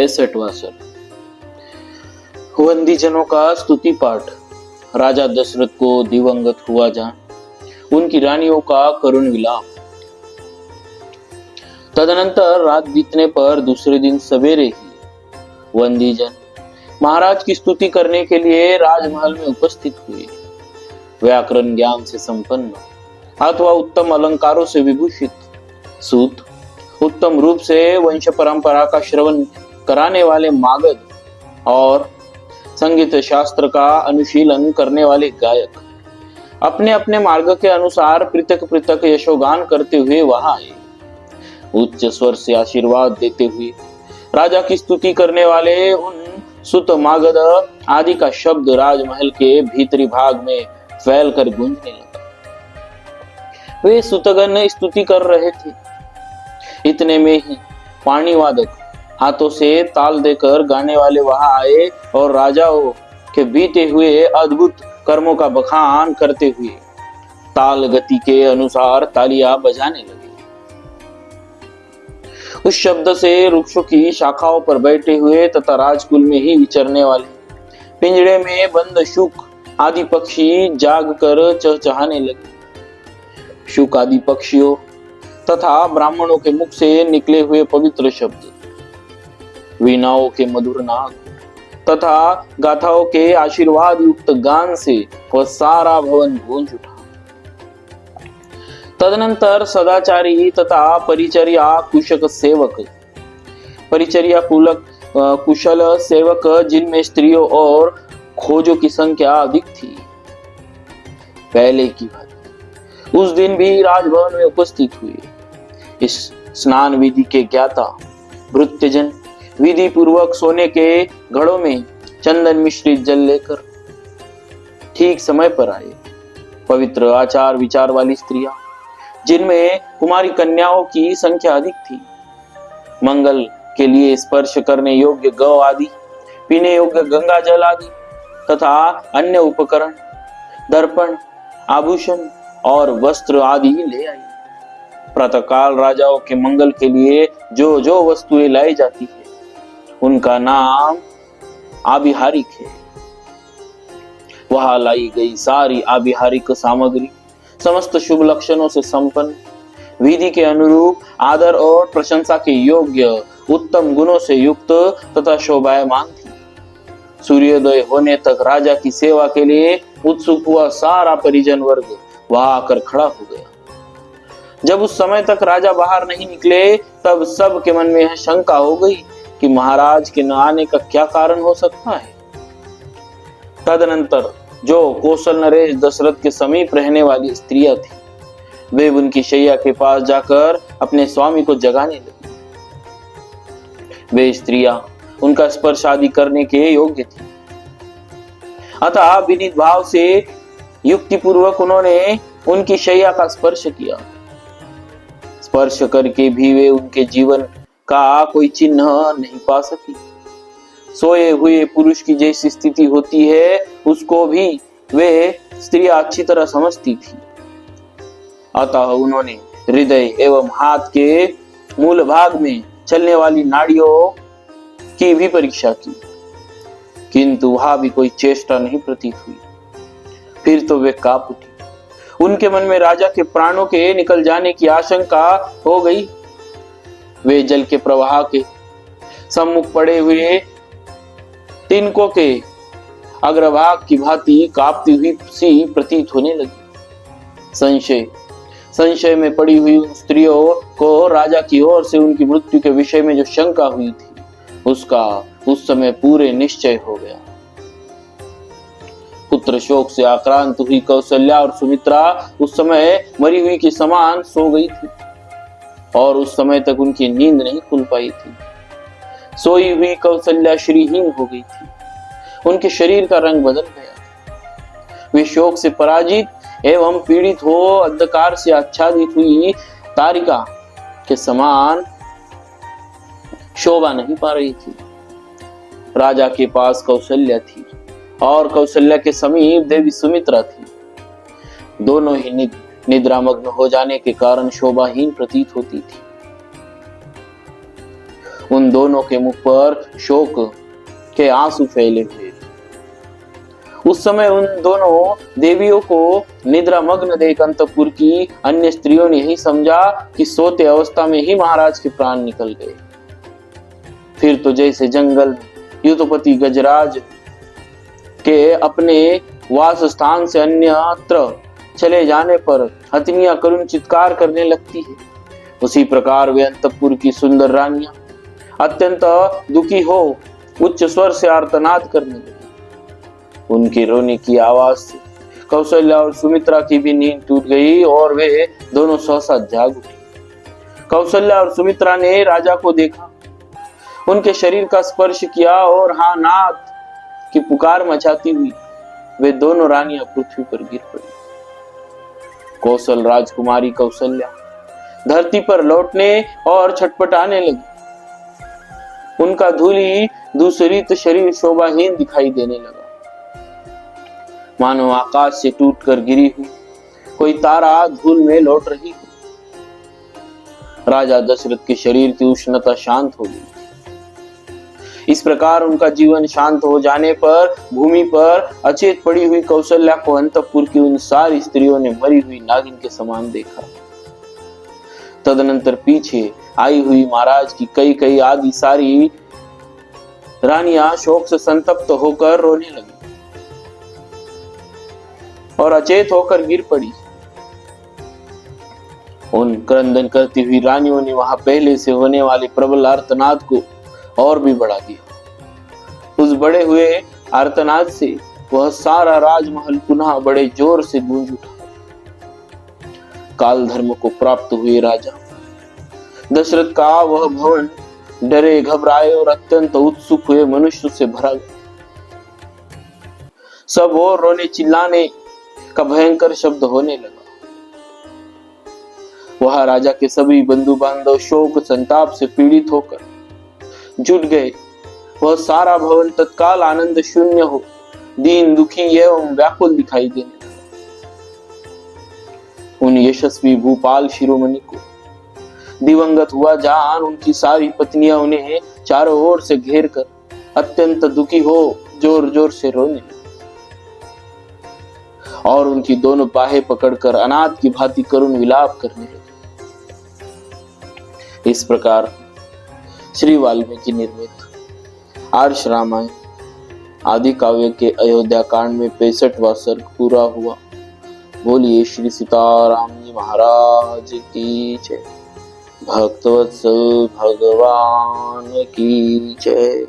65वां सर्ग। वंदीजनों का स्तुति पाठ। राजा दशरथ को दिवंगत हुआ जान, उनकी रानियों का करुण विलाप। तदनंतर रात बीतने पर दूसरे दिन सवेरे ही वंदीजन महाराज की स्तुति करने के लिए राजमहल में उपस्थित हुए। व्याकरण ज्ञान से संपन्न अथवा उत्तम अलंकारों से विभूषित सूत, उत्तम रूप से वंश परंपरा का श्रवण कराने वाले मागध और संगीत शास्त्र का अनुशीलन करने वाले गायक अपने अपने मार्ग के अनुसार पृथक पृथक यशोगान करते हुए वहां आए। उच्च स्वर से आशीर्वाद देते हुए राजा की स्तुति करने वाले उन सुत मागध आदि का शब्द राजमहल के भीतरी भाग में फैलकर गूंजने लगा। वे सुतगण स्तुति कर रहे थे। इतने में ही पाणिवादक हाथों से ताल देकर गाने वाले वहां आए और राजाओं के बीते हुए अद्भुत कर्मों का बखान करते हुए ताल गति के अनुसार तालियां बजाने लगे। उस शब्द से वृक्षों की शाखाओं पर बैठे हुए तथा राजकुल में ही विचरने वाले पिंजड़े में बंद शुक आदि पक्षी जाग कर चहचहाने लगे। शुक आदि पक्षियों तथा ब्राह्मणों के मुख से निकले हुए पवित्र शब्द, वीणाओं के मधुर नाद तथा गाथाओं के आशीर्वाद युक्त गान से वह सारा भवन गूंज उठा। तदनंतर सदाचारी तथा परिचर्या कुशल सेवक, परिचर्या कुशल सेवक जिनमें स्त्रियों और खोजों की संख्या अधिक थी, पहले की बात उस दिन भी राजभवन में उपस्थित हुए। इस स्नान विधि के ज्ञाता भृत्यजन विधि पूर्वक सोने के घड़ों में चंदन मिश्रित जल लेकर ठीक समय पर आए। पवित्र आचार विचार वाली स्त्रियां जिनमें कुमारी कन्याओं की संख्या अधिक थी, मंगल के लिए स्पर्श करने योग्य गौ आदि, पीने योग्य गंगा जल आदि तथा अन्य उपकरण, दर्पण, आभूषण और वस्त्र आदि ले आई। प्रातःकाल राजाओं के मंगल के लिए जो जो वस्तुएं लाई जाती है उनका नाम आभिहारिक है। वहां लाई गई सारी आभिहारिक सामग्री समस्त शुभ लक्षणों से संपन्न, विधि के अनुरूप, आदर और प्रशंसा के योग्य, उत्तम गुणों से युक्त तथा शोभायमान थी। सूर्योदय होने तक राजा की सेवा के लिए उत्सुक हुआ सारा परिजन वर्ग वहां आकर खड़ा हो गया। जब उस समय तक राजा बाहर नहीं निकले तब सब के मन में यह शंका हो गई कि महाराज के न आने का क्या कारण हो सकता है। तदनंतर जो कौशल नरेश दशरथ के समीप रहने वाली स्त्रियां थी, वे उनकी शैया के पास जाकर अपने स्वामी को जगाने लगी। वे स्त्रियां उनका स्पर्श आदि करने के योग्य थी, अतः विनीत भाव से युक्ति पूर्वक उन्होंने उनकी शैया का स्पर्श किया। स्पर्श करके भी वे उनके जीवन का कोई चिन्ह नहीं पा सकी। सोए हुए पुरुष की जैसी स्थिति होती है उसको भी वे स्त्रियां अच्छी तरह समझती थी। अतः उन्होंने हृदय एवं हाथ के मूल भाग में चलने वाली नाड़ियों की भी परीक्षा की, किंतु वहां भी कोई चेष्टा नहीं प्रतीत हुई। फिर तो वे कांप उठी। उनके मन में राजा के प्राणों के निकल जाने की आशंका हो गई। वे जल के प्रवाह के सम्मुख पड़े हुए तिनकों के अग्रभाग की भांति कांपती हुई सी प्रतीत होने लगी। संशय में पड़ी हुई उन स्त्रियों को राजा की ओर से उनकी मृत्यु के विषय में जो शंका हुई थी उसका उस समय पूरे निश्चय हो गया। पुत्र शोक से आक्रांत हुई कौशल्या और सुमित्रा उस समय मरी हुई के समान सो गई थी और उस समय तक उनकी नींद नहीं खुल पाई थी। सोई हुई कौशल्या श्रीहीन हो गई थी, उनके शरीर का रंग बदल गया। वे शोक से पराजित एवं पीड़ित हो अंधकार से आच्छादित हुई तारिका के समान शोभा नहीं पा रही थी। राजा के पास कौशल्या थी और कौशल्या के समीप देवी सुमित्रा थी। दोनों ही निद्रामग्न हो जाने के कारण शोभाहीन प्रतीत होती थी। उन दोनों के मुख पर शोक के आंसू फैले हुए। उस समय उन दोनों देवियों को निद्रा मग्न देख अंतपुर की अन्य स्त्रियों ने यही समझा कि सोते अवस्था में ही महाराज के प्राण निकल गए। फिर तो जैसे जंगल युद्धपति गजराज के अपने वास स्थान से अन्यत्र चले जाने पर हथनियां करुण चित्कार करने लगती है, उसी प्रकार वे अंतपुर की सुंदर रानियां अत्यंत दुखी हो उच्च स्वर से आर्तनाद करने लगी। उनके रोने की आवाज से कौशल्या और सुमित्रा की भी नींद टूट गई और वे दोनों सहसा जाग उठी। कौशल्या और सुमित्रा ने राजा को देखा, उनके शरीर का स्पर्श किया और हाँ नाथ की पुकार मचाती हुई वे दोनों रानियां पृथ्वी पर गिर पड़ी। कौशल राजकुमारी कौशल्या धरती पर लौटने और छटपटाने लगी। उनका धूली दूसरित शरीर शोभाहीन दिखाई देने लगा, मानो आकाश से टूटकर गिरी हुई कोई तारा धूल में लौट रही हो। राजा दशरथ के शरीर की उष्णता शांत हो गई। इस प्रकार उनका जीवन शांत हो जाने पर भूमि पर अचेत पड़ी हुई कौशल्या को अंतपुर की उन सारी स्त्रियों ने मरी हुई नागिन के समान देखा। तदनंतर पीछे आई हुई महाराज की कई कई आदि सारी रानियां शोक से संतप्त होकर रोने लगी और अचेत होकर गिर पड़ी। उन क्रंदन करती हुई रानियों ने वहां पहले से होने वाले प्रबल आर्तनाद को और भी बढ़ा दिया। उस बढ़े हुए आर्तनाद से वह सारा राजमहल पुनः बड़े जोर से गूंज उठा। काल धर्म को प्राप्त हुए राजा दशरथ का वह भवन डरे घबराए और अत्यंत उत्सुक हुए मनुष्य से भरा गया। सब और रोने चिल्लाने का भयंकर शब्द होने लगा। वह राजा के सभी बंधु बांधव शोक संताप से पीड़ित होकर जुट गए। वह सारा भवन तत्काल आनंद शून्य हो दीन दुखी एवं व्याकुल दिखाई देने लगा। उन यशस्वी भूपाल शिरोमणि को दिवंगत हुआ जान उनकी सारी पत्नियां उन्हें चारों ओर से घेर कर अत्यंत दुखी हो जोर जोर से रोने लगी और उनकी दोनों बाहें पकड़कर अनाथ की भांति करुण विलाप करने लगे। इस प्रकार श्री वाल्मीकि निर्मित आर्ष रामायण आदि काव्य के अयोध्या कांड में 65वां सर्ग पूरा हुआ। बोलिए श्री सीताराम जी महाराज की जय। भक्तवत्सल भगवान की जय।